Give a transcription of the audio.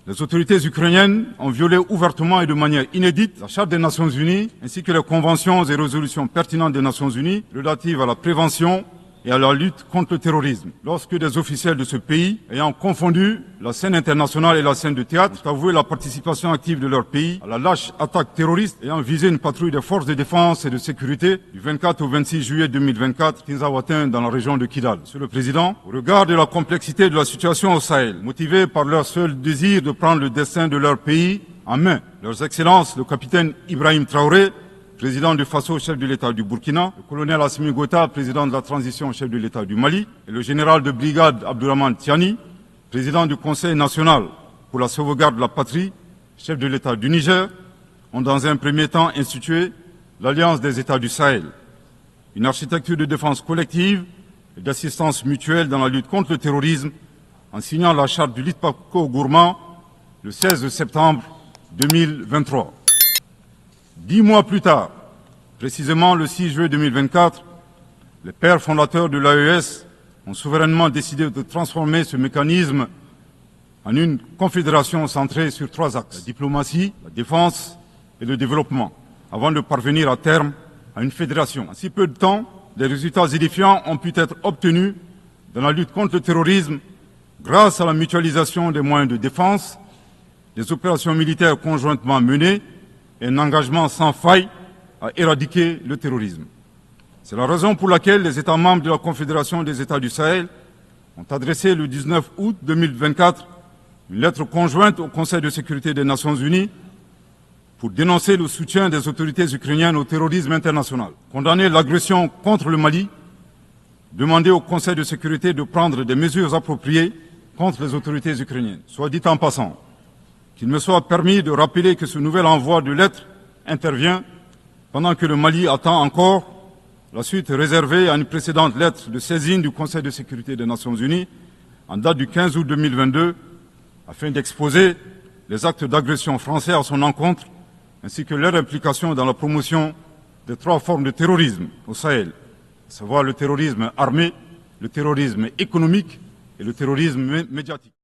Les autorités ukrainiennes ont violé ouvertement et de manière inédite la Charte des Nations Unies ainsi que les conventions et résolutions pertinentes des Nations Unies relatives à la prévention et à la lutte contre le terrorisme. Lorsque des officiels de ce pays, ayant confondu la scène internationale et la scène de théâtre, ont avoué la participation active de leur pays à la lâche attaque terroriste ayant visé une patrouille des forces de défense et de sécurité du 24 au 26 juillet 2024, Tinzaouatin, dans la région de Kidal. Monsieur le Président, au regard de la complexité de la situation au Sahel, motivés par leur seul désir de prendre le destin de leur pays en main, leurs excellences, le capitaine Ibrahim Traoré, président du Faso, chef de l'État du Burkina, le colonel Assimi Goïta, président de la transition, chef de l'État du Mali, et le général de brigade Abdourahmane Tiani, président du Conseil national pour la sauvegarde de la patrie, chef de l'État du Niger, ont dans un premier temps institué l'Alliance des États du Sahel, une architecture de défense collective et d'assistance mutuelle dans la lutte contre le terrorisme, en signant la charte du Litpako-Gourmand le 16 septembre 2023. 10 mois plus tard, précisément le 6 juillet 2024, les pères fondateurs de l'AES ont souverainement décidé de transformer ce mécanisme en une confédération centrée sur 3 axes: la diplomatie, la défense et le développement, avant de parvenir à terme à une fédération. En si peu de temps, des résultats édifiants ont pu être obtenus dans la lutte contre le terrorisme grâce à la mutualisation des moyens de défense, des opérations militaires conjointement menées et un engagement sans faille à éradiquer le terrorisme. C'est la raison pour laquelle les États membres de la Confédération des États du Sahel ont adressé le 19 août 2024 une lettre conjointe au Conseil de sécurité des Nations Unies pour dénoncer le soutien des autorités ukrainiennes au terrorisme international, condamner l'agression contre le Mali, demander au Conseil de sécurité de prendre des mesures appropriées contre les autorités ukrainiennes. Soit dit en passant, qu'il me soit permis de rappeler que ce nouvel envoi de lettres intervient pendant que le Mali attend encore la suite réservée à une précédente lettre de saisine du Conseil de sécurité des Nations Unies en date du 15 août 2022 afin d'exposer les actes d'agression français à son encontre ainsi que leur implication dans la promotion des 3 formes de terrorisme au Sahel, à savoir le terrorisme armé, le terrorisme économique et le terrorisme médiatique.